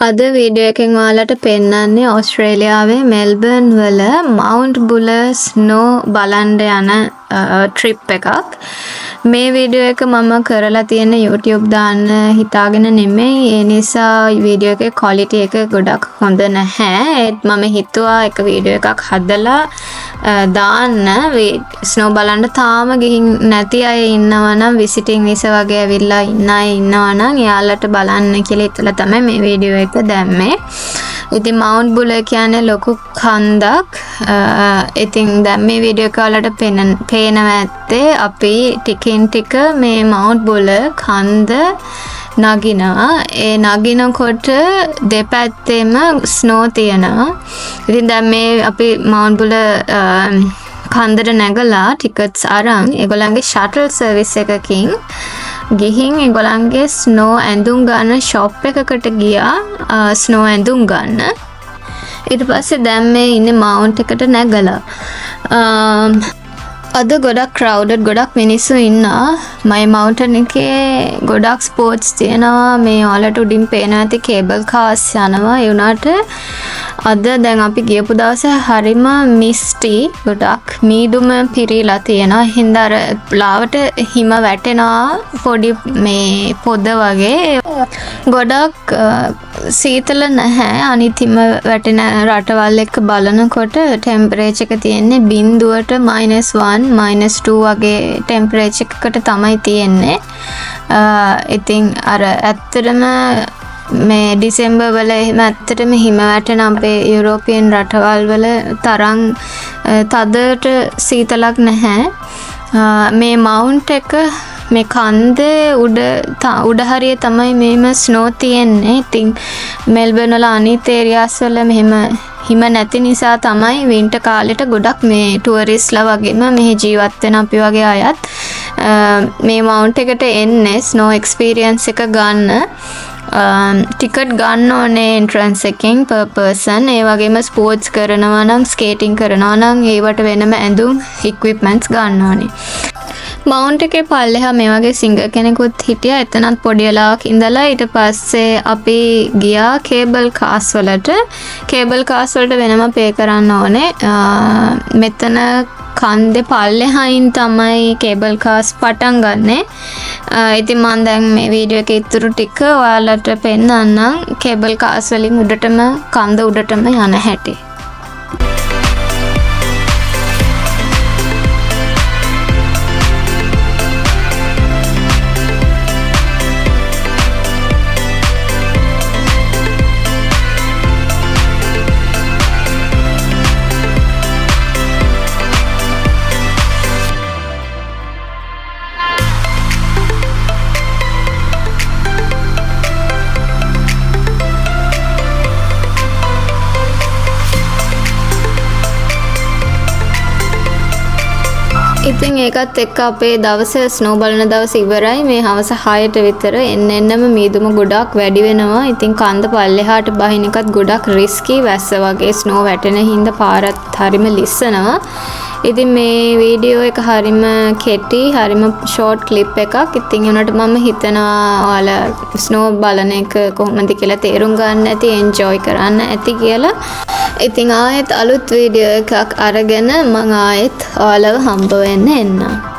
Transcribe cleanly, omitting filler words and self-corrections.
අද වීඩියෝ එකෙන් ඔයාලට පෙන්නන්නේ ඕස්ට්‍රේලියාවේ මෙල්බර්න් වල මවුන්ට් බුලර් ස්නෝ බලන්න යන ට්‍රිප් එකක්. මේ වීඩියෝ එක මම කරලා තියෙන YouTube දාන්න හිතාගෙන නෙමෙයි. ඒ නිසා වීඩියෝ එකේ ක්වොලිටි එක ගොඩක් හොඳ නැහැ. ඒත් මම හිතුවා එක වීඩියෝ එකක් හදලා දාන්න ස්නෝ බලන්න තාම ගිහින් නැති අය ඉන්නවා නම් විසිටින් විසා වගේ ඇවිල්ලා ඉන්න අය ඉන්නවා නම් එයාලට බලන්න කියලා හිතලා තමයි මේ වීඩියෝ එක දැම්මේ. ඉතින් මවුන්ට් බුලර් කියන්නේ ලොකු කන්දක්. ඉතින් දැන් මේ වීඩියෝ එක වලට පේනවා ඇත්තේ අපි ටිකින් ටික මේ මවුන්ට් බුලර් කන්ද නගිනවා. ඒ නගිනකොට දෙපැත්තෙම ස්නෝ තියෙනවා. ඉතින් දැන් මේ අපි මවුන්ට් බුලර් කන්දට නැගලා ටිකට්ස් අරන් ඒගොල්ලන්ගේ ෂටල් සර්විස් එකකින් ගිහින් ඒගොල්ලන්ගේ ස්නෝ ඇඳුම් ගන්න ෂොප් එකකට ගියා ස්නෝ ඇඳුම් ගන්න. ඊට පස්සේ දැන් මේ ඉන්නේ මවුන්ට් එකට නැගලා. අද ගොඩක් ක්‍රවුඩඩ් ගොඩක් මිනිස්සු ඉන්නවා. මයි මවුන්ටන් එකේ ගොඩක් ස්පෝර්ට්ස් තියෙනවා. මේ ඔයාලට උඩින් පේන ඇති කේබල් කාර්ස් යනවා. ඒ වුණාට අද දැන් අපි ගියපු දවසේ හරිම මිස්ටි ගොඩක් මීදුම පිරීලා තියෙනවා. හින්දා අර ලාවට හිම වැටෙනවා පොඩි මේ පොද වගේ. ගොඩක් සීතල නැහැ. අනිත් හිම වැටෙන රටවල් එක්ක බලනකොට ටෙම්පරේචර් එක තියෙන්නේ බිඳුවට -1 -2 වගේ ටෙම්පරේචර් එකකට තමයි තියෙන්නේ. ඉතින් අර ඇත්තටම මේ ඩිසෙම්බර් වල එහෙම ඇත්තටම හිම වැටෙන අපේ යුරෝපියන් රටවල් වල තරම් තදට සීතලක් නැහැ. මේ මවුන්ට් එක මේ කන්දේ උඩ හරිය තමයි මේම ස්නෝ තියෙන්නේ. ඉතින් මෙල්බර්න් වල අනිත් ඒරියාස් වල මෙහෙම හිම නැති නිසා තමයි වින්ටර් කාලෙට ගොඩක් මේ ටුවරිස්ට්ලා වගේම මෙහි ජීවත් වෙන අපි වගේ අයත් මේ මවුන්ට් එකට එන්නේ ස්නෝ එක්ස්පීරියන්ස් එක ගන්න. ටිකට් ගන්න ඕනේ එන්ට්‍රන්ස් එකෙන් per person. ඒ වගේම ස්පෝර්ට්ස් කරනවා නම් ස්කේටිං කරනවා නම් ඒවට වෙනම ඇඳුම් ඉක්විප්මන්ට්ස් ගන්න ඕනේ. මවුන්ට් එකේ පල්ලෙහා මේ වගේ සිංගර් කෙනෙකුත් හිටියා. එතනත් පොඩි වෙලාවක් ඉඳලා ඊට පස්සේ අපි ගියා කේබල් කාස් වලට. කේබල් කාස් වලට වෙනම පේ කරන්න ඕනේ. මෙතන කන්දේ පල්ලෙහායින් තමයි කේබල් කාස් පටන් ගන්නෙ. ඉතින් මම දැන් මේ වීඩියෝ එකේ ඉතුරු ටික ඔයාලට පෙන්නන්නම් කේබල් කාස් වලින් උඩටම කන්ද උඩටම යන හැටි. ඉතින් ඒකත් එක්ක අපේ දවසේ ස්නෝ බලන දවස ඉවරයි. මේ හවස 6ට විතර එන්නම මීදුම ගොඩක් වැඩි වෙනවා. ඉතින් කන්ද පල්ලෙහාට බහින එකත් ගොඩක් රිස්කි. වැස්ස වගේ ස්නෝ වැටෙන හින්දා පාරත් හරිම ලිස්සනවා. ඉතින් මේ වීඩියෝ එක හරිම කෙටි, හරිම ෂෝට් ක්ලිප් එකක්. ඉතින් ඒනට මම හිතනවා ඔයාලා ස්නෝ බලන එක කොහොමද කියලා තේරුම් ගන්න ඇති, එන්ජොයි කරන්න ඇති කියලා. ඉතින් ආයෙත් අලුත් වීඩියෝ එකක් අරගෙන මම ආයෙත් ඔයාලව හම්බ වෙන්න එන්නම්.